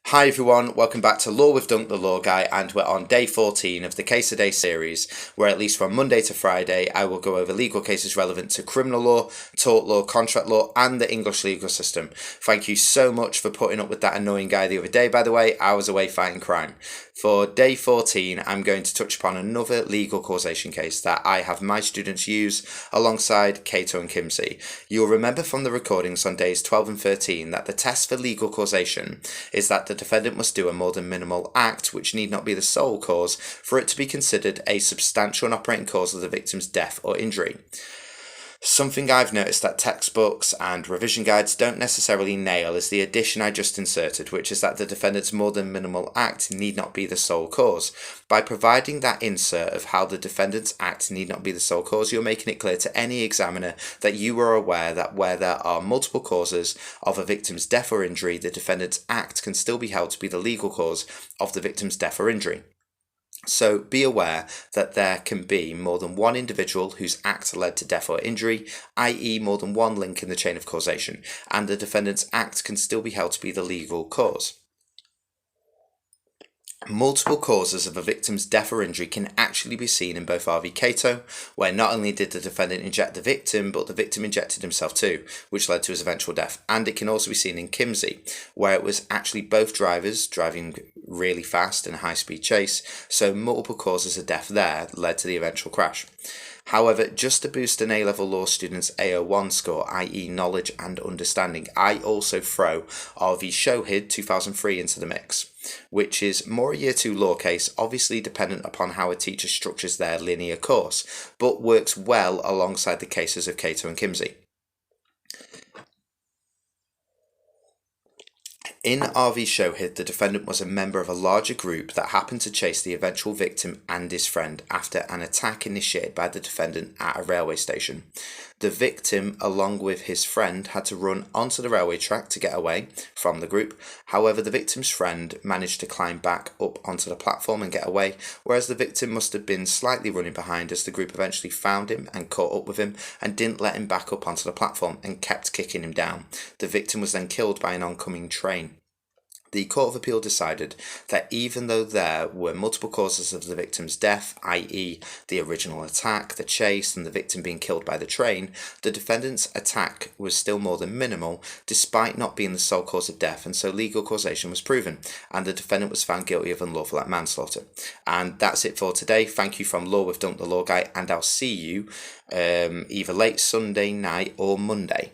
Hi everyone, welcome back to Law with Dunk the Law Guy, and we're on day 14 of the Case a Day series, where at least from Monday to Friday I will go over legal cases relevant to criminal law, tort law, contract law and the English legal system. Thank you so much for putting up with that annoying guy the other day, by the way. I was away fighting crime. For day 14 I'm going to touch upon another legal causation case that I have my students use alongside Cato and Kimsey. You'll remember from the recordings on days 12 and 13 that the test for legal causation is that the defendant must do a more than minimal act, which need not be the sole cause, for it to be considered a substantial and operating cause of the victim's death or injury. Something I've noticed that textbooks and revision guides don't necessarily nail is the addition I just inserted, which is that the defendant's more than minimal act need not be the sole cause. By providing that insert of how the defendant's act need not be the sole cause, you're making it clear to any examiner that you are aware that where there are multiple causes of a victim's death or injury, the defendant's act can still be held to be the legal cause of the victim's death or injury. So be aware that there can be more than one individual whose act led to death or injury, i.e. more than one link in the chain of causation, and the defendant's act can still be held to be the legal cause. Multiple causes of a victim's death or injury can actually be seen in both R v Cato, where not only did the defendant inject the victim, but the victim injected himself too, which led to his eventual death. And it can also be seen in Kimsey, where it was actually both drivers driving really fast in a high-speed chase, so multiple causes of death there led to the eventual crash. However, just to boost an A-level law student's AO1 score, i.e. knowledge and understanding, I also throw R v Shohid 2003 into the mix, which is more a Year 2 law case, obviously dependent upon how a teacher structures their linear course, but works well alongside the cases of Cato and Kimsey. In R v Shohid, the defendant was a member of a larger group that happened to chase the eventual victim and his friend after an attack initiated by the defendant at a railway station. The victim, along with his friend, had to run onto the railway track to get away from the group. However, the victim's friend managed to climb back up onto the platform and get away, whereas the victim must have been slightly running behind as the group eventually found him and caught up with him and didn't let him back up onto the platform and kept kicking him down. The victim was then killed by an oncoming train. The Court of Appeal decided that even though there were multiple causes of the victim's death, i.e. the original attack, the chase, and the victim being killed by the train, the defendant's attack was still more than minimal, despite not being the sole cause of death, and so legal causation was proven, and the defendant was found guilty of unlawful act manslaughter. And that's it for today. Thank you from Law with Dunk the Law Guy, and I'll see you either late Sunday night or Monday.